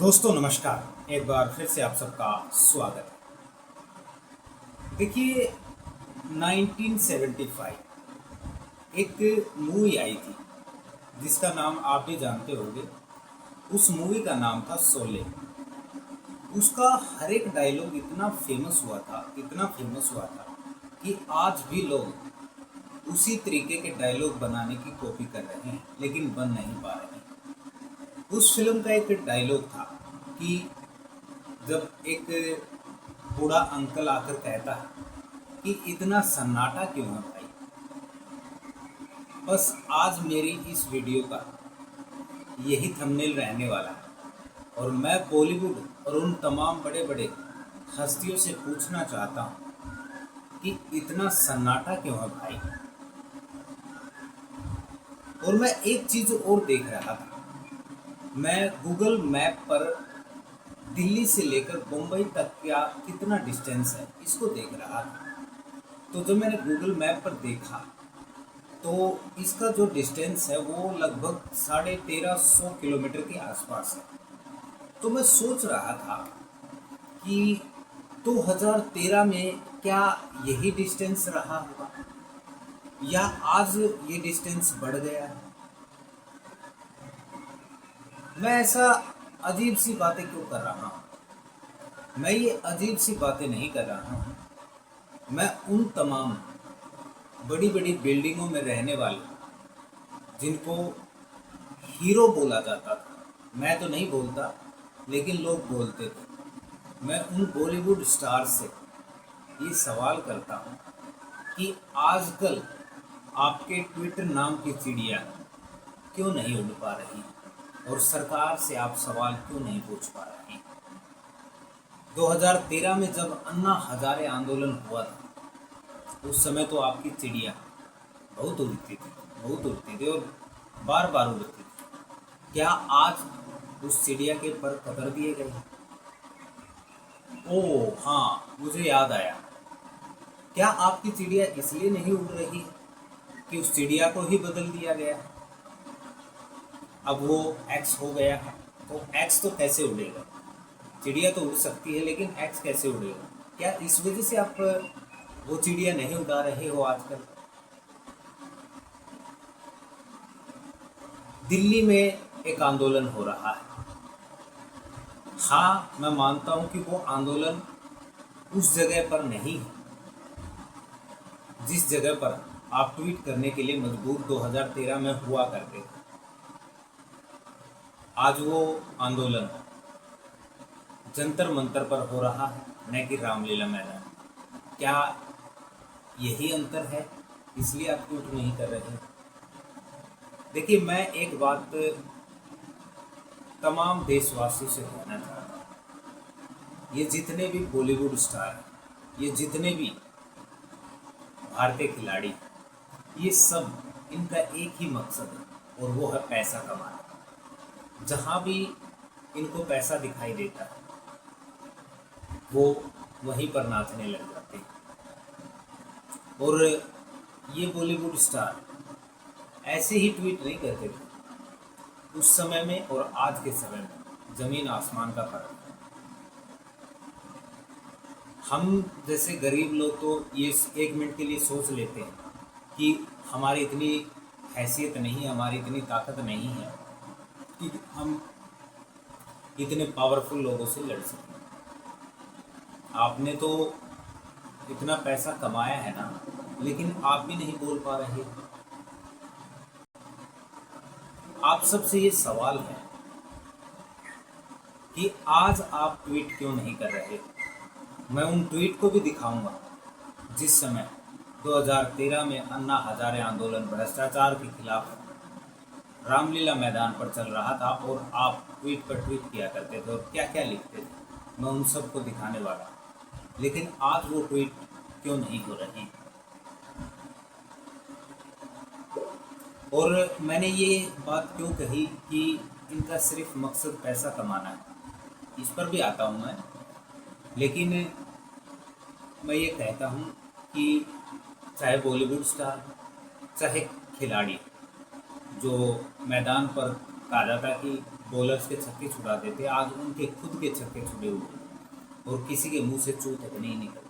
दोस्तों नमस्कार। एक बार फिर से आप सबका स्वागत है। देखिए 1975 एक मूवी आई थी जिसका नाम आप भी जानते होंगे। उस मूवी का नाम था शोले। उसका हर एक डायलॉग इतना फेमस हुआ था, इतना फेमस हुआ था कि आज भी लोग उसी तरीके के डायलॉग बनाने की कॉपी कर रहे हैं, लेकिन बन नहीं पा रहे हैं। उस फिल्म का एक डायलॉग था कि जब एक बूढ़ा अंकल आकर कहता है कि इतना सन्नाटा क्यों है भाई। बस आज मेरी इस वीडियो का यही थंबनेल रहने वाला है और मैं बॉलीवुड और उन तमाम बड़े बड़े हस्तियों से पूछना चाहता हूँ कि इतना सन्नाटा क्यों है भाई। और मैं एक चीज़ और देख रहा था। मैं गूगल मैप पर दिल्ली से लेकर मुंबई तक का कितना डिस्टेंस है इसको देख रहा था। तो जब मैंने गूगल मैप पर देखा तो इसका जो डिस्टेंस है वो लगभग 1350 किलोमीटर के आसपास है। तो मैं सोच रहा था कि 2013 में क्या यही डिस्टेंस रहा होगा या आज ये डिस्टेंस बढ़ गया है। मैं ऐसा अजीब सी बातें क्यों कर रहा हूँ। मैं ये अजीब सी बातें नहीं कर रहा हूँ। मैं उन तमाम बड़ी बड़ी बिल्डिंगों में रहने वाले जिनको हीरो बोला जाता था, मैं तो नहीं बोलता लेकिन लोग बोलते थे, मैं उन बॉलीवुड स्टार से ये सवाल करता हूँ कि आजकल आपके ट्विटर नाम की चिड़िया क्यों नहीं उड़ पा रही और सरकार से आप सवाल क्यों नहीं पूछ पा रहे हैं। 2013 में जब अन्ना हजारे आंदोलन हुआ था उस समय तो आपकी चिड़िया बहुत उड़ती थी, बहुत उड़ती थी और बार बार उड़ती थी। क्या आज उस चिड़िया के पर कतर दिए गए? ओह हाँ, मुझे याद आया। क्या आपकी चिड़िया इसलिए नहीं उड़ रही कि उस चिड़िया को ही बदल दिया गया? अब वो एक्स हो गया है, तो एक्स तो कैसे उड़ेगा? चिड़िया तो उड़ सकती है लेकिन एक्स कैसे उड़ेगा? क्या इस वजह से आप वो चिड़िया नहीं उड़ा रहे हो आजकल? दिल्ली में एक आंदोलन हो रहा है। हाँ, मैं मानता हूँ कि वो आंदोलन उस जगह पर नहीं है जिस जगह पर आप ट्वीट करने के लिए मजबूर 2013 में हुआ करते थे। आज वो आंदोलन जंतर मंतर पर हो रहा है, न कि रामलीला मैदान। क्या यही अंतर है, इसलिए आप ट्वीट नहीं कर रहे? देखिए, मैं एक बात तमाम देशवासियों से कहना चाहता हूँ। ये जितने भी बॉलीवुड स्टार हैं, ये जितने भी भारतीय खिलाड़ी, ये सब इनका एक ही मकसद है और वो है पैसा कमाना। जहाँ भी इनको पैसा दिखाई देता है वो वहीं पर नाचने लग जाते हैं। और ये बॉलीवुड स्टार ऐसे ही ट्वीट नहीं करते थे। उस समय में और आज के समय में ज़मीन आसमान का फर्क है। हम जैसे गरीब लोग तो ये एक मिनट के लिए सोच लेते हैं कि हमारी इतनी हैसियत नहीं है, हमारी इतनी ताकत नहीं है कि हम इतने पावरफुल लोगों से लड़ सकें। आपने तो इतना पैसा कमाया है ना, लेकिन आप भी नहीं बोल पा रहे। आप सबसे ये सवाल है कि आज आप ट्वीट क्यों नहीं कर रहे। मैं उन ट्वीट को भी दिखाऊंगा जिस समय 2013 में अन्ना हजारे आंदोलन भ्रष्टाचार के खिलाफ रामलीला मैदान पर चल रहा था और आप ट्वीट पर ट्वीट किया करते थे और क्या क्या लिखते थे, मैं उन सबको दिखाने वाला। लेकिन आज वो ट्वीट क्यों नहीं हो रही। और मैंने ये बात क्यों कही कि इनका सिर्फ मकसद पैसा कमाना है, इस पर भी आता हूँ मैं। लेकिन मैं ये कहता हूँ कि चाहे बॉलीवुड स्टार, चाहे खिलाड़ी, जो मैदान पर कहा जाता है कि बॉलर्स के छक्के छुड़ा देते, आज उनके खुद के छक्के छुड़े हुए और किसी के मुंह से चू तक नहीं निकलती।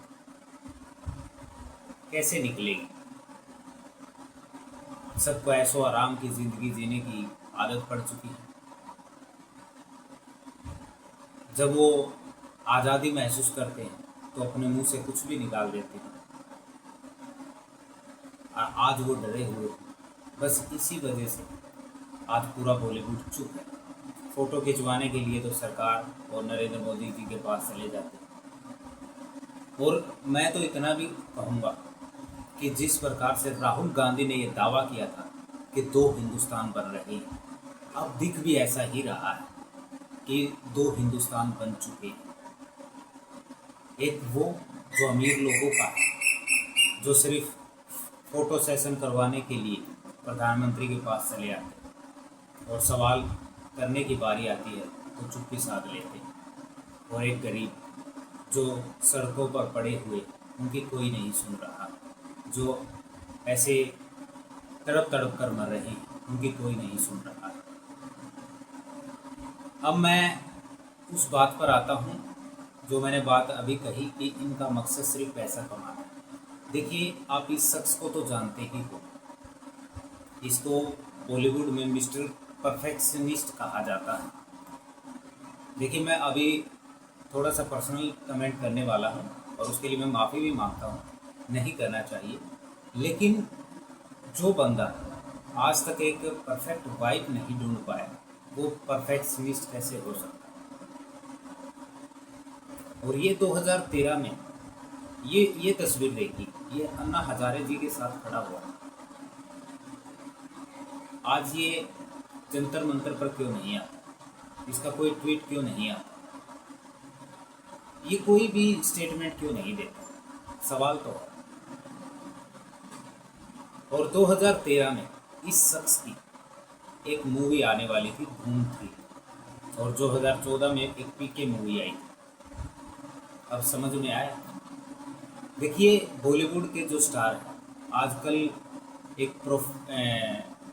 कैसे निकलेगी? सबको ऐशो आराम की जिंदगी जीने की आदत पड़ चुकी है। जब वो आज़ादी महसूस करते हैं तो अपने मुंह से कुछ भी निकाल देते हैं। और आज वो डरे हुए हैं। बस इसी वजह से आज पूरा बॉलीवुड चुप है। फोटो खिंचवाने के लिए तो सरकार और नरेंद्र मोदी जी के पास चले जाते हैं। और मैं तो इतना भी कहूँगा कि जिस प्रकार से राहुल गांधी ने यह दावा किया था कि 2 हिंदुस्तान बन रहे हैं, अब दिख भी ऐसा ही रहा है कि 2 हिंदुस्तान बन चुके हैं। एक वो जो अमीर लोगों का है, जो सिर्फ फोटो सेशन करवाने के लिए प्रधानमंत्री के पास चले आते हैं और सवाल करने की बारी आती है तो चुप्पी साध लेते हैं। और एक गरीब जो सड़कों पर पड़े हुए, उनकी कोई नहीं सुन रहा, जो ऐसे तड़प तड़प कर मर रहे हैं, उनकी कोई नहीं सुन रहा। अब मैं उस बात पर आता हूँ जो मैंने बात अभी कही कि इनका मकसद सिर्फ पैसा कमाना है। देखिए, आप इस शख्स को तो जानते ही हो, इसको बॉलीवुड में मिस्टर परफेक्शनिस्ट कहा जाता है। देखिए, मैं अभी थोड़ा सा पर्सनल कमेंट करने वाला हूँ और उसके लिए मैं माफ़ी भी मांगता हूँ, नहीं करना चाहिए। लेकिन जो बंदा आज तक एक परफेक्ट वाइफ नहीं ढूंढ पाया, वो परफेक्शनिस्ट कैसे हो सकता है? और ये 2013 में ये तस्वीर देखी, ये अन्ना हजारे जी के साथ खड़ा हुआ। आज ये जंतर मंतर पर क्यों नहीं आता? इसका कोई ट्वीट क्यों नहीं आता? ये कोई भी स्टेटमेंट क्यों नहीं देता? सवाल तो है। और 2013 में इस शख्स की एक मूवी आने वाली थी, धूम 3, और 2014 में एक पीके मूवी आई थी। अब समझ में आया? देखिए, बॉलीवुड के जो स्टार हैं, आजकल एक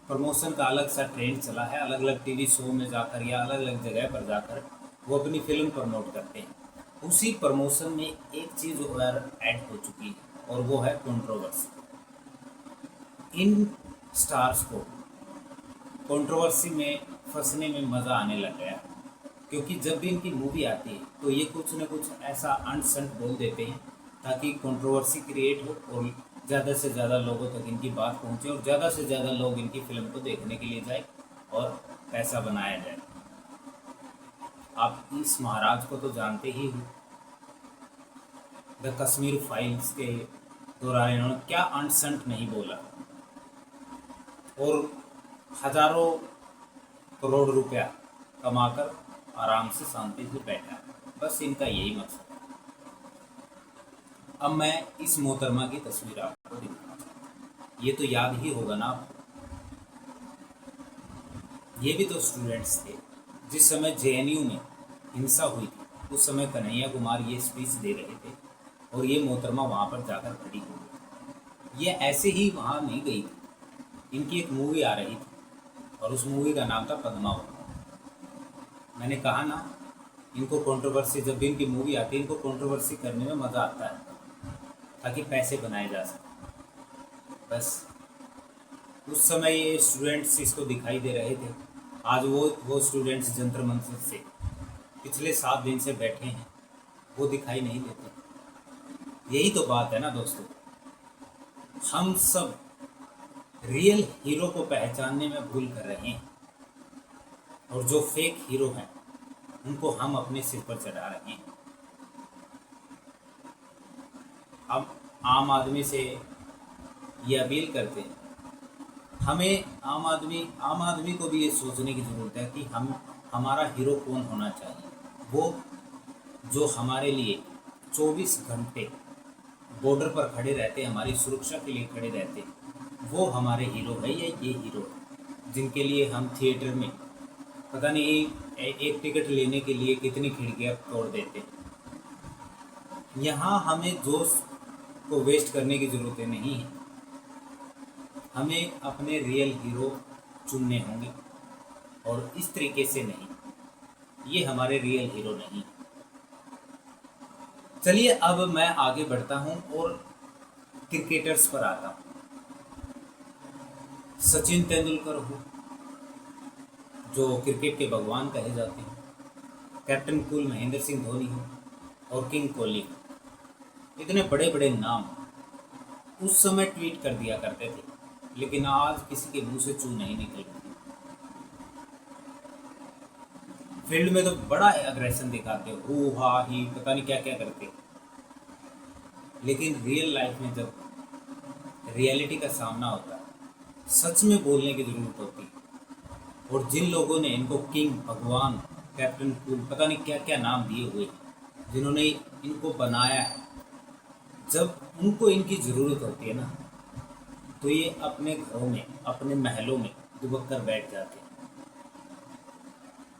प्रमोशन का अलग सा ट्रेंड चला है। अलग अलग टीवी शो में जाकर या अलग अलग जगह पर जाकर वो अपनी फिल्म प्रमोट करते हैं। उसी प्रमोशन में एक चीज़ और ऐड हो चुकी है और वो है कंट्रोवर्सी। इन स्टार्स को कंट्रोवर्सी में फंसने में मज़ा आने लग गया, क्योंकि जब भी इनकी मूवी आती है तो ये कुछ न कुछ ऐसा अनसंट बोल देते हैं ताकि कंट्रोवर्सी क्रिएट हो और ज़्यादा से ज़्यादा लोगों तक इनकी बात पहुंचे और ज़्यादा से ज़्यादा लोग इनकी फिल्म को देखने के लिए जाए और पैसा बनाया जाए। आप इस महाराज को तो जानते ही हो। द कश्मीर फाइल्स के दौरान इन्होंने क्या अनसंट नहीं बोला और हजारों करोड़ रुपया कमाकर आराम से शांति से बैठा। बस इनका यही मकसद है। अब मैं इस मोहतरमा की तस्वीर आपको दिखाना चाहता हूँ। ये तो याद ही होगा ना आपको, ये भी तो स्टूडेंट्स थे जिस समय जेएनयू में हिंसा हुई थी। उस समय कन्हैया कुमार ये स्पीच दे रहे थे और ये मोहतरमा वहाँ पर जाकर खड़ी हो गई। ये ऐसे ही वहाँ नहीं गई थी, इनकी एक मूवी आ रही थी और उस मूवी का नाम था पद्मावत। मैंने कहा ना, इनको कंट्रोवर्सी, जब भी इनकी मूवी आती है इनको कंट्रोवर्सी करने में मज़ा आता है ताकि पैसे बनाए जा सकें। बस उस समय ये स्टूडेंट्स इसको दिखाई दे रहे थे। आज वो स्टूडेंट्स जंतर मंतर से पिछले 7 दिन से बैठे हैं, वो दिखाई नहीं देते। यही तो बात है ना दोस्तों, हम सब रियल हीरो को पहचानने में भूल कर रहे हैं और जो फेक हीरो हैं उनको हम अपने सिर पर चढ़ा रहे हैं। अब आम आदमी से ये अपील करते हैं, हमें आम आदमी को भी ये सोचने की ज़रूरत है कि हमारा हीरो कौन होना चाहिए। वो जो हमारे लिए 24 घंटे बॉर्डर पर खड़े रहते हैं, हमारी सुरक्षा के लिए खड़े रहते हैं, वो हमारे हीरो है या ये हीरो है जिनके लिए हम थिएटर में पता नहीं एक टिकट लेने के लिए कितनी खिड़कियाँ तोड़ देते। यहाँ हमें जोश को वेस्ट करने की ज़रूरत नहीं है। हमें अपने रियल हीरो चुनने होंगे और इस तरीके से नहीं ये हमारे रियल हीरो नहीं। चलिए अब मैं आगे बढ़ता हूँ और क्रिकेटर्स पर आता हूँ। सचिन तेंदुलकर हो, जो क्रिकेट के भगवान कहे जाते हैं, कैप्टन कूल महेंद्र सिंह धोनी हो, और किंग कोहली हो। इतने बड़े बड़े नाम उस समय ट्वीट कर दिया करते थे, लेकिन आज किसी के मुंह से चू नहीं निकल रही। फील्ड में तो बड़ा एग्रेशन दिखाते हो, हु हा ही पता नहीं क्या क्या करते, लेकिन रियल लाइफ में जब रियलिटी का सामना होता है, सच में बोलने की जरूरत होती है। और जिन लोगों ने इनको किंग, भगवान, कैप्टन कूल पता नहीं क्या क्या नाम दिए हुए हैं, जिन्होंने इनको बनाया है, जब उनको इनकी ज़रूरत होती है ना, तो ये अपने घरों में, अपने महलों में दुबक कर बैठ जाते हैं।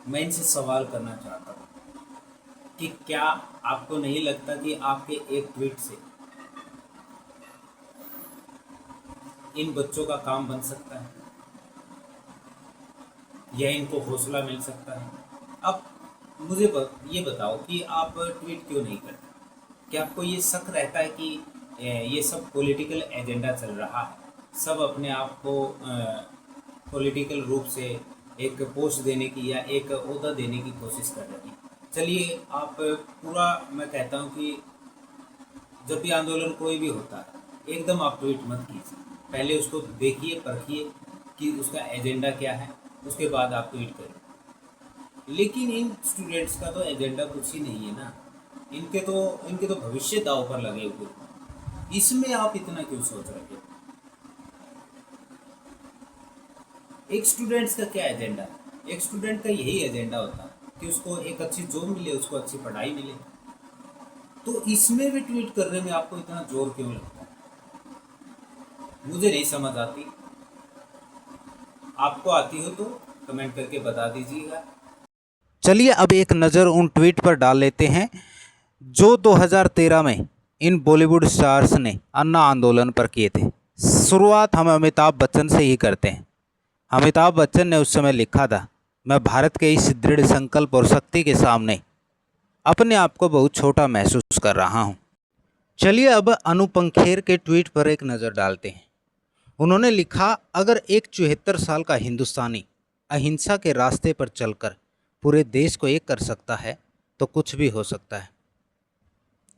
मैं इनसे सवाल करना चाहता हूँ कि क्या आपको नहीं लगता कि आपके एक ट्वीट से इन बच्चों का काम बन सकता है, या इनको हौसला मिल सकता है? अब मुझे ये बताओ कि आप ट्वीट क्यों नहीं करते? क्या आपको ये शक रहता है कि ये सब पॉलिटिकल एजेंडा चल रहा है, सब अपने आप को पॉलिटिकल रूप से एक पोस्ट देने की या एक ओहदा देने की कोशिश कर रहे हैं? चलिए आप पूरा, मैं कहता हूँ कि जब भी आंदोलन कोई भी होता है, एकदम आप ट्वीट मत कीजिए, पहले उसको देखिए, परखिए कि उसका एजेंडा क्या है, उसके बाद आप ट्वीट करें। लेकिन इन स्टूडेंट्स का तो एजेंडा कुछ ही नहीं है ना, इनके तो भविष्य दांव पर लगे हुए, इसमें आप इतना क्यों सोच रहे हो? एक स्टूडेंट्स का क्या एजेंडा है? एक स्टूडेंट का यही एजेंडा होता है कि उसको एक अच्छी जॉब मिले, उसको अच्छी पढ़ाई मिले। तो इसमें भी ट्वीट करने में आपको इतना जोर क्यों लगता है? मुझे नहीं समझ आती। आपको आती हो तो कमेंट करके बता दीजिएगा। चलिए अब एक नज़र उन ट्वीट पर डाल लेते हैं जो 2013 में इन बॉलीवुड स्टार्स ने अन्ना आंदोलन पर किए थे। शुरुआत हम अमिताभ बच्चन से ही करते हैं। अमिताभ बच्चन ने उस समय लिखा था, मैं भारत के इस दृढ़ संकल्प और शक्ति के सामने अपने आप को बहुत छोटा महसूस कर रहा हूँ। चलिए अब अनुपम खेर के ट्वीट पर एक नज़र डालते हैं। उन्होंने लिखा, अगर एक 74 साल का हिंदुस्तानी अहिंसा के रास्ते पर चलकर पूरे देश को एक कर सकता है तो कुछ भी हो सकता है।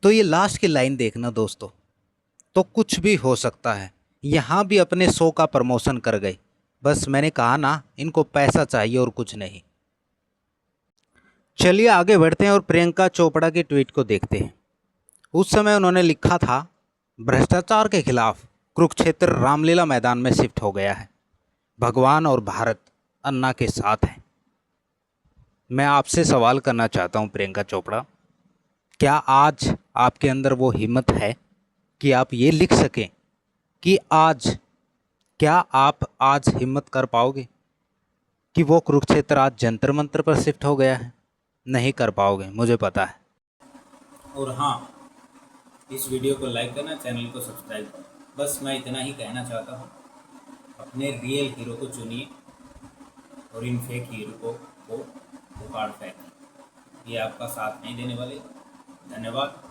तो ये लास्ट की लाइन देखना दोस्तों, तो कुछ भी हो सकता है। यहाँ भी अपने शो का प्रमोशन कर गए। बस मैंने कहा ना, इनको पैसा चाहिए और कुछ नहीं। चलिए आगे बढ़ते हैं और प्रियंका चोपड़ा के ट्वीट को देखते हैं। उस समय उन्होंने लिखा था, भ्रष्टाचार के खिलाफ कुरुक्षेत्र रामलीला मैदान में शिफ्ट हो गया है। भगवान और भारत अन्ना के साथ हैं। मैं आपसे सवाल करना चाहता हूं प्रियंका चोपड़ा, क्या आज आपके अंदर वो हिम्मत है कि आप ये लिख सकें कि आज, क्या आप आज हिम्मत कर पाओगे कि वो कुरुक्षेत्र आज जंतर मंतर पर शिफ्ट हो गया है? नहीं कर पाओगे, मुझे पता है। और हाँ, इस वीडियो को लाइक करना, चैनल को सब्सक्राइब करना। बस मैं इतना ही कहना चाहता हूँ। अपने रियल हीरो को चुनिए और इन फेक हीरो को उखाड़ फेंकिए। ये आपका साथ नहीं देने वाले। धन्यवाद।